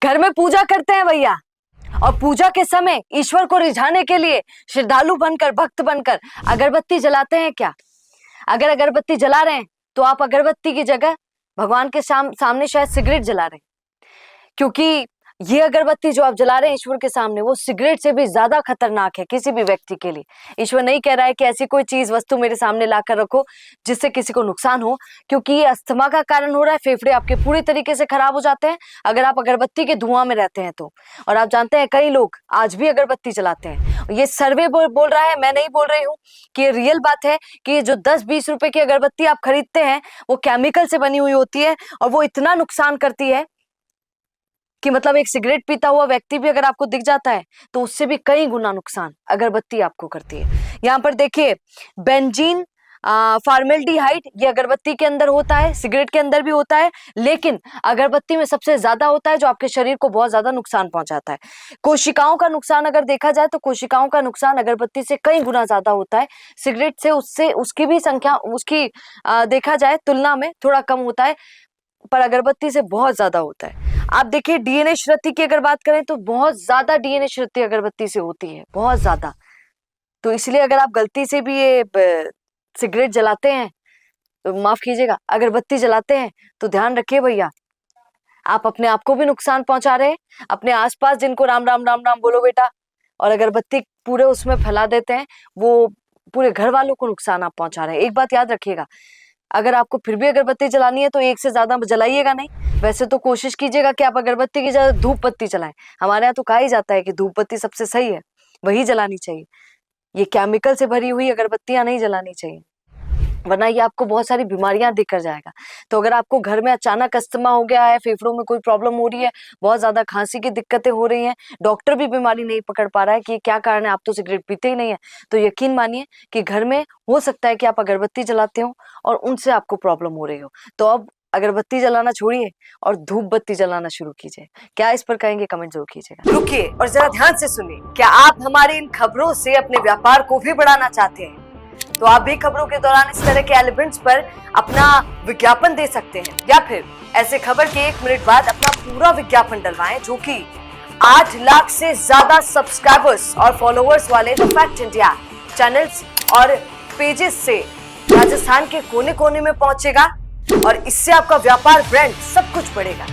घर में पूजा करते हैं भैया, और पूजा के समय ईश्वर को रिझाने के लिए श्रद्धालु बनकर, भक्त बनकर अगरबत्ती जलाते हैं क्या? अगर अगरबत्ती जला रहे हैं तो आप अगरबत्ती की जगह भगवान के सामने शायद सिगरेट जला रहे हैं, क्योंकि ये अगरबत्ती जो आप जला रहे हैं ईश्वर के सामने, वो सिगरेट से भी ज्यादा खतरनाक है किसी भी व्यक्ति के लिए। ईश्वर नहीं कह रहा है कि ऐसी कोई चीज, वस्तु मेरे सामने लाकर रखो जिससे किसी को नुकसान हो, क्योंकि ये अस्थमा का कारण हो रहा है। फेफड़े आपके पूरी तरीके से खराब हो जाते हैं अगर आप अगरबत्ती के धुआं में रहते हैं तो। और आप जानते हैं कई लोग आज भी अगरबत्ती जलाते हैं। ये सर्वे बोल रहा है, मैं नहीं बोल रही हूँ, कि ये रियल बात है कि जो 10-20 रुपए की अगरबत्ती आप खरीदते हैं वो केमिकल से बनी हुई होती है, और वो इतना नुकसान करती है कि मतलब एक सिगरेट पीता हुआ व्यक्ति भी अगर आपको दिख जाता है तो उससे भी कई गुना नुकसान अगरबत्ती आपको करती है। यहाँ पर देखिए, बेंजीन फॉर्मेल्डिहाइड, ये अगरबत्ती के अंदर होता है, सिगरेट के अंदर भी होता है, लेकिन अगरबत्ती में सबसे ज्यादा होता है, जो आपके शरीर को बहुत ज्यादा नुकसान पहुंचाता है। कोशिकाओं का नुकसान अगर देखा जाए तो कोशिकाओं का नुकसान अगरबत्ती से कई गुना ज्यादा होता है। सिगरेट से उसकी भी संख्या, उसकी देखा जाए तुलना में थोड़ा कम होता है, पर अगरबत्ती से बहुत ज्यादा होता है। आप देखिए, डीएनए क्षति की अगर बात करें तो बहुत ज्यादा डीएनए क्षति अगरबत्ती से होती है, बहुत ज्यादा। तो इसलिए अगर आप गलती से भी ये सिगरेट जलाते हैं तो माफ कीजिएगा, अगरबत्ती जलाते हैं तो ध्यान रखिए भैया, आप अपने आप को भी नुकसान पहुंचा रहे हैं, अपने आसपास जिनको राम राम राम राम बोलो बेटा, और अगरबत्ती पूरे उसमें फैला देते हैं, वो पूरे घर वालों को नुकसान आप पहुंचा रहे हैं। एक बात याद रखिएगा, अगर आपको फिर भी अगरबत्ती जलानी है तो एक से ज्यादा जलाइएगा नहीं। वैसे तो कोशिश कीजिएगा कि आप अगरबत्ती की जगह धूप बत्ती जलाएं। हमारे यहाँ तो कहा ही जाता है कि धूप बत्ती सबसे सही है, वही जलानी चाहिए। ये केमिकल से भरी हुई अगरबत्तियां नहीं जलानी चाहिए, वरना ये आपको बहुत सारी बीमारियां देकर जाएगा। तो अगर आपको घर में अचानक अस्थमा हो गया है, फेफड़ों में कोई प्रॉब्लम हो रही है, बहुत ज्यादा खांसी की दिक्कतें हो रही हैं, डॉक्टर भी बीमारी नहीं पकड़ पा रहा है कि क्या कारण है, आप तो सिगरेट पीते ही नहीं है, तो यकीन मानिए कि घर में हो सकता है कि आप अगरबत्ती जलाते हो और उनसे आपको प्रॉब्लम हो रही हो। तो अब अगरबत्ती जलाना छोड़िए और धूप बत्ती जलाना शुरू कीजिए। क्या इस पर कहेंगे? कमेंट जरूर कीजिएगा। रुकिए और जरा ध्यान से सुनिए, क्या आप हमारी इन खबरों से अपने व्यापार को भी बढ़ाना चाहते हैं? तो आप भी खबरों के दौरान इस तरह के एलिमेंट्स पर अपना विज्ञापन दे सकते हैं, या फिर ऐसे खबर के 1 मिनट बाद अपना पूरा विज्ञापन डलवाएं, जो कि 8 लाख से ज्यादा सब्सक्राइबर्स और फॉलोअर्स वाले द फैक्ट इंडिया चैनल्स और पेजेस से राजस्थान के कोने कोने में पहुंचेगा, और इससे आपका व्यापार, ब्रांड सब कुछ बढ़ेगा।